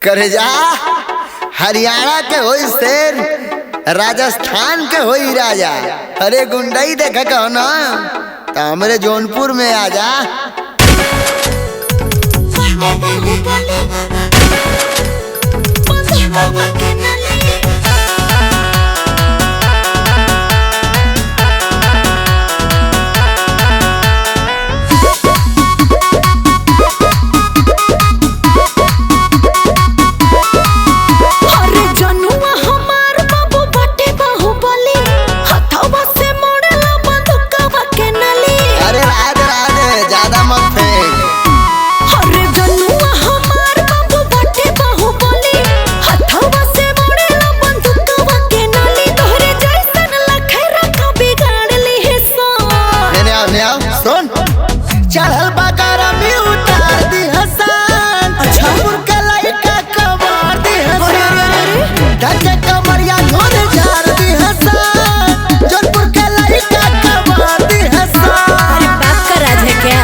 करे जा हरियाणा के होई शेर, राजस्थान के होई राजा। अरे गुंडई देखा कहो ना तो हमारे जौनपुर में आ जा। सुन चढ़ल बगारा में उतार दी हसन। अच्छा मुर्गा लइका कमार दी हसन। ढके कमरिया झोल जार दी हसन। जौनपुर के लइका कमार दी हसन। अरे बाप का राज है क्या?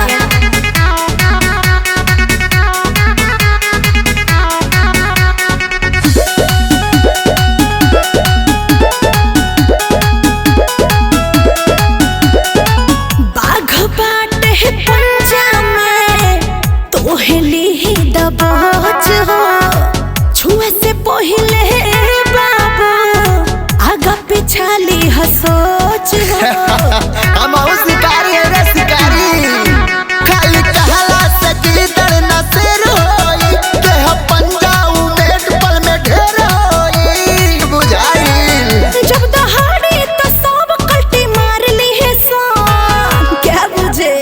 छुए से पहले बाबू आगा पिछाली हसोच हो। हम शिकारी है रे शिकारी, खाली कहला से गिदड़ न शेर होई। देह पंजाऊ मेट पल में ढेर होई बुझाई। जब दहाड़ी तो सब कल्टी मार ली है सन। क्या बुझे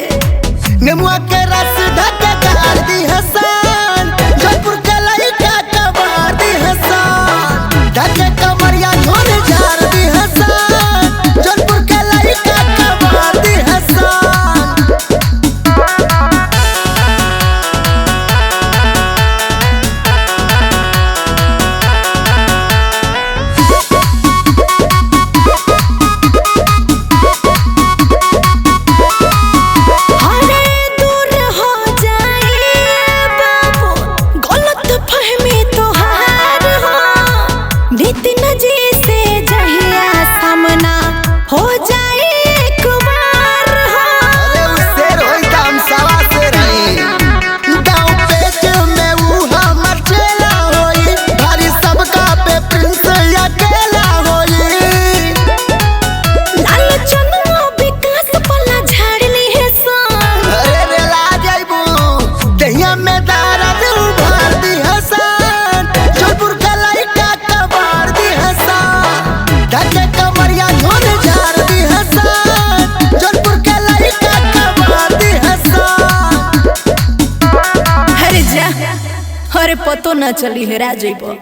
नेमुआ के रस धक्का कर दी हसन। जौनपुर के लइका कमार दी हसन। ढके कमरिया झोल जार दी हसन। जौनपुर के लइका कमार दी हसन। हो जाए एक बार अरे उससे रोई दाम सवा से रही। गाँव पेच में वो हमर चेला होई। भारी सबका पे प्रिंस अकेला होई। लाल चनुआ विकास पला झाड़ ली है सन। अरे रे ला जाइबू दहिया में दर्द उभार दी हसन। जौनपुर का लइका कबार दी हसन। ढके कमरिया झोल जार दी हसन। जौनपुर के लइका कबार दी हसन। अरे जा, अरे पतो न चली हेरा जइबो।